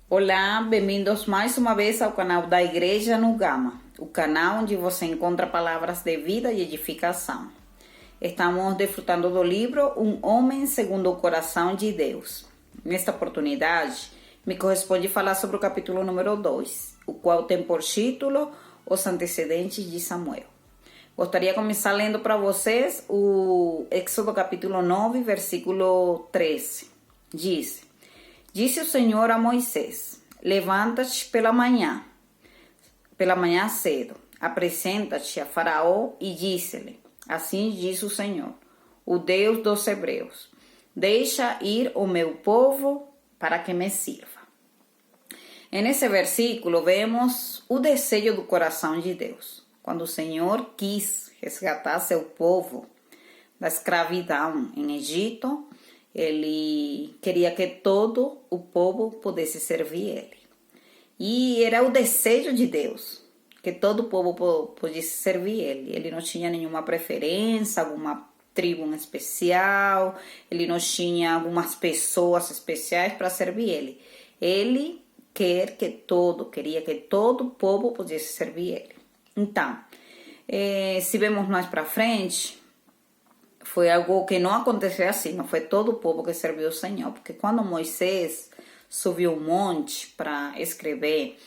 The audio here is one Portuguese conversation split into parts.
Olá, bem-vindos mais uma vez ao canal da Igreja no Gama, o canal onde você encontra palavras de vida e edificação. Estamos desfrutando do livro Um Homem Segundo o Coração de Deus. Nesta oportunidade, me corresponde falar sobre o capítulo número 2, o qual tem por título Os Antecedentes de Samuel. Gostaria de começar lendo para vocês o Êxodo capítulo 9, versículo 13. Disse o Senhor a Moisés: levanta-te pela manhã cedo, apresenta-te a Faraó e disse-lhe: assim diz o Senhor, o Deus dos Hebreus: deixa ir o meu povo para que me sirva. Nesse versículo vemos o desejo do coração de Deus. Quando o Senhor quis resgatar seu povo da escravidão em Egito, ele queria que todo o povo pudesse servir ele. E era o desejo de Deus, que todo o povo pudesse servir ele. Ele não tinha nenhuma preferência, alguma tribo em especial, ele não tinha algumas pessoas especiais para servir ele. Ele queria que todo o povo pudesse servir ele. Então, se vemos mais para frente, foi algo que não aconteceu assim, não foi todo o povo que serviu o Senhor, porque quando Moisés subiu o monte para escrever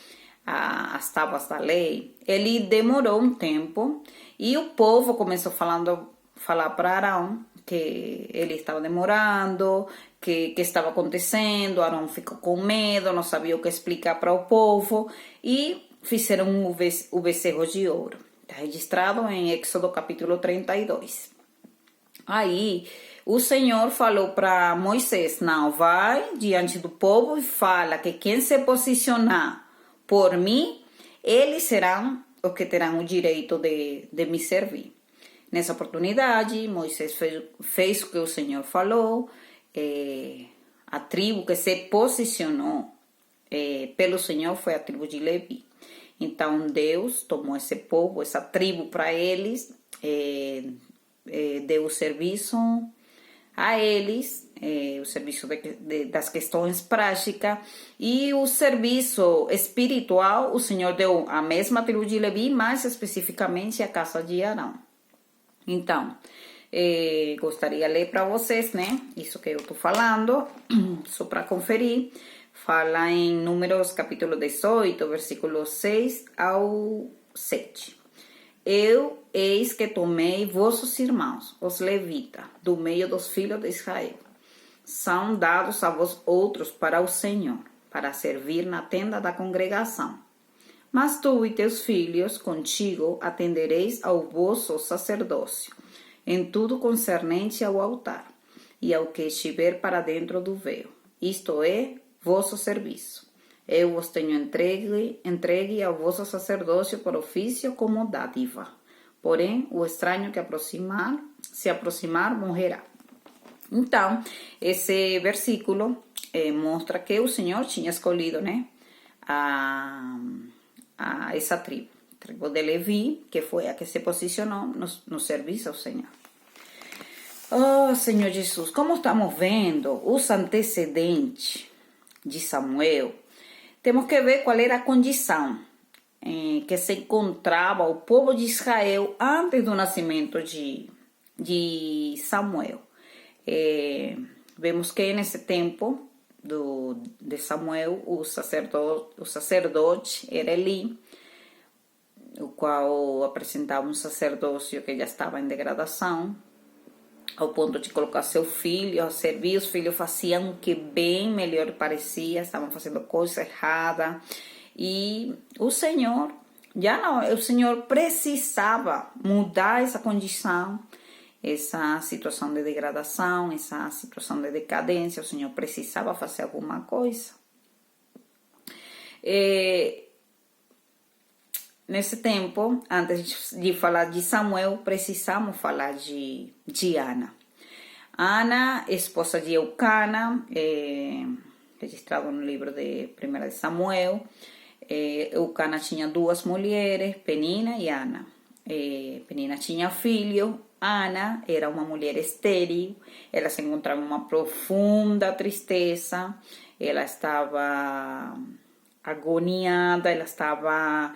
as tábuas da lei, ele demorou um tempo e o povo começou a falar para Arão que ele estava demorando, que estava acontecendo. Arão ficou com medo, não sabia o que explicar para o povo e fizeram o bezerro de ouro. Está registrado em Êxodo capítulo 32. Aí o Senhor falou para Moisés: não, vai diante do povo e fala que quem se posicionar por mim, eles serão os que terão o direito de me servir. Nessa oportunidade, Moisés fez o que o Senhor falou. A tribo que se posicionou pelo Senhor foi a tribo de Levi. Então Deus tomou esse povo, essa tribo para eles, deu o serviço a eles, o serviço das questões práticas, e o serviço espiritual o Senhor deu à mesma tribo de Levi, mais especificamente à casa de Arão. Então, gostaria de ler para vocês, né? Isso que eu estou falando, só para conferir. Fala em Números capítulo 18, versículos 6 ao 7. Eu, eis que tomei vossos irmãos, os levitas, do meio dos filhos de Israel. São dados a vós outros para o Senhor, para servir na tenda da congregação. Mas tu e teus filhos contigo atendereis ao vosso sacerdócio, em tudo concernente ao altar, e ao que estiver para dentro do véu. Isto é, vosso serviço. Eu vos tenho entregue ao vosso sacerdócio por ofício como dádiva. Porém, o estranho que se aproximar, morrerá. Então, esse versículo mostra que o Senhor tinha escolhido, né, a essa tribo de Levi, que foi a que se posicionou no serviço ao Senhor. Oh, Senhor Jesus, como estamos vendo os antecedentes de Samuel, temos que ver qual era a condição que se encontrava o povo de Israel antes do nascimento de Samuel. Vemos que nesse tempo de Samuel, o sacerdote era Eli, o qual apresentava um sacerdócio que já estava em degradação, ao ponto de colocar seu filho a servir. Os filhos faziam o que bem melhor parecia, estavam fazendo coisa errada. E o Senhor precisava mudar essa condição, essa situação de degradação, essa situação de decadência. O Senhor precisava fazer alguma coisa. Nesse tempo, antes de falar de Samuel, precisamos falar de Ana. Ana, esposa de Eucana, registrado no livro de 1 de Samuel. Eucana tinha duas mulheres, Penina e Ana. Penina tinha filho, Ana era uma mulher estéril, ela se encontrava em uma profunda tristeza, ela estava agoniada, ela estava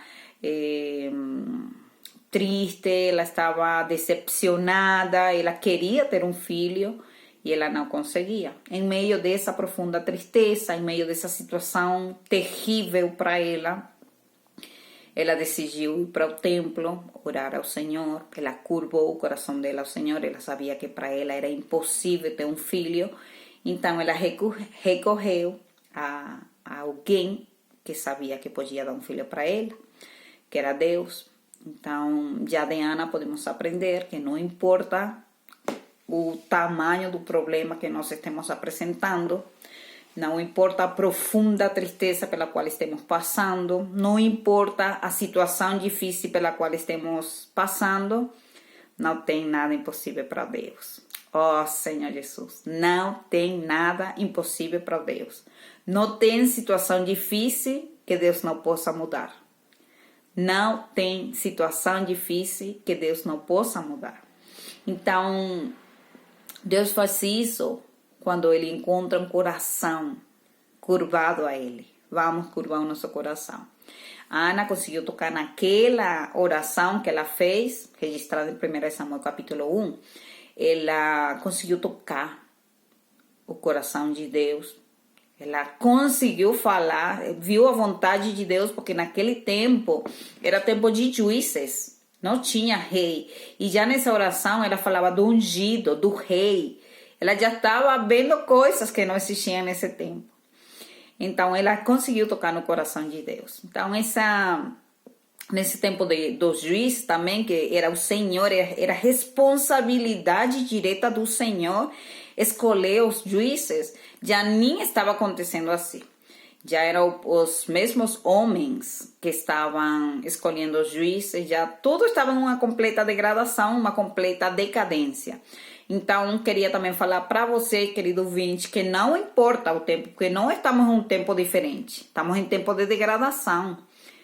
triste, ela estava decepcionada, ela queria ter um filho e ela não conseguia. Em meio dessa profunda tristeza, em meio dessa situação terrível para ela decidiu ir para o templo, orar ao Senhor. Ela curvou o coração dela ao Senhor. Ela sabia que para ela era impossível ter um filho. Então ela recorreu a alguém que sabia que podia dar um filho para ela, que era Deus. Então, já de Ana podemos aprender que não importa o tamanho do problema que nós estamos apresentando, não importa a profunda tristeza pela qual estemos passando, não importa a situação difícil pela qual estemos passando, não tem nada impossível para Deus. Oh, Senhor Jesus, não tem nada impossível para Deus. Não tem situação difícil que Deus não possa mudar. Não tem situação difícil que Deus não possa mudar. Então, Deus faz isso quando Ele encontra um coração curvado a Ele. Vamos curvar o nosso coração. A Ana conseguiu tocar naquela oração que ela fez, registrada em 1 Samuel capítulo 1. Ela conseguiu tocar o coração de Deus. Ela conseguiu falar, viu a vontade de Deus, porque naquele tempo era tempo de juízes, não tinha rei. E já nessa oração ela falava do ungido, do rei. Ela já estava vendo coisas que não existiam nesse tempo. Então ela conseguiu tocar no coração de Deus. Então nesse tempo dos juízes também, que era o Senhor, era responsabilidade direta do Senhor escolher os juízes, já nem estava acontecendo assim. Já eram os mesmos homens que estavam escolhendo os juízes, já tudo estava em uma completa degradação, uma completa decadência. Então, queria também falar para você, querido ouvinte, que não importa o tempo, porque não estamos em um tempo diferente. Estamos em tempo de degradação,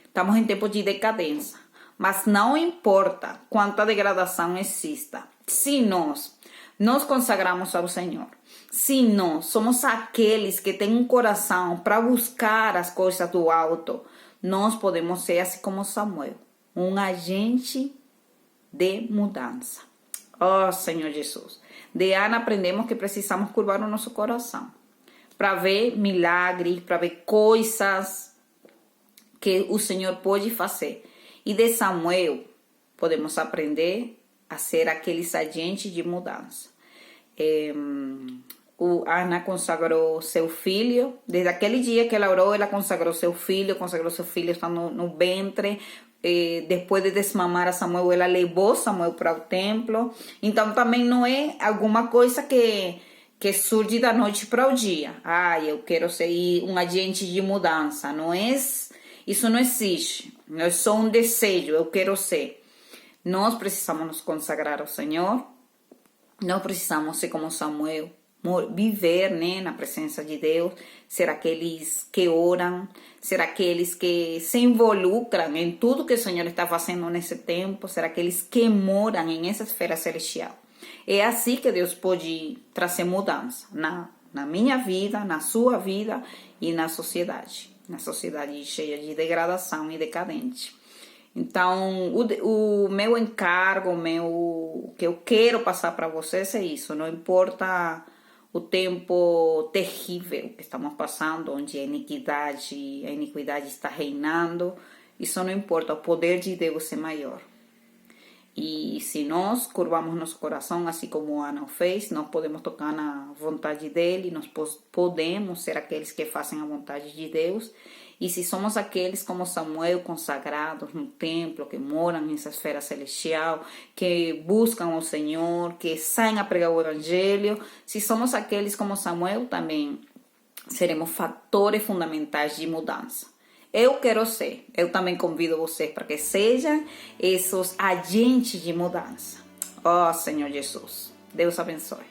estamos em tempo de decadência. Mas não importa quanta degradação exista, se nós nos consagramos ao Senhor, se nós somos aqueles que têm um coração para buscar as coisas do alto, nós podemos ser assim como Samuel, um agente de mudança. Oh, Senhor Jesus. De Ana aprendemos que precisamos curvar o nosso coração para ver milagres, para ver coisas que o Senhor pode fazer. E de Samuel podemos aprender a ser aqueles agentes de mudança. Ana consagrou seu filho. Desde aquele dia que ela orou, ela consagrou seu filho está no ventre. Depois de desmamar a Samuel, ela levou Samuel para o templo. Então também não é alguma coisa que surge da noite para o dia. Eu quero ser um agente de mudança. Não é, isso não existe. É só um desejo, eu quero ser. Nós precisamos nos consagrar ao Senhor. Nós precisamos ser como Samuel, viver, né, na presença de Deus, ser aqueles que oram, ser aqueles que se involucram em tudo que o Senhor está fazendo nesse tempo, ser aqueles que moram em essa esfera celestial. É assim que Deus pode trazer mudança na minha vida, na sua vida e na sociedade cheia de degradação e decadente. Então, o meu encargo, o que eu quero passar para vocês é isso. Não importa o tempo terrível que estamos passando, onde a iniquidade está reinando, isso não importa, o poder de Deus é maior. E se nós curvamos nosso coração, assim como Ana fez, nós podemos tocar na vontade dele, nós podemos ser aqueles que fazem a vontade de Deus. E se somos aqueles como Samuel, consagrados no templo, que moram nessa esfera celestial, que buscam o Senhor, que saem a pregar o Evangelho, se somos aqueles como Samuel, também seremos fatores fundamentais de mudança. Eu quero ser, eu também convido vocês para que sejam esses agentes de mudança. Oh, Senhor Jesus, Deus abençoe.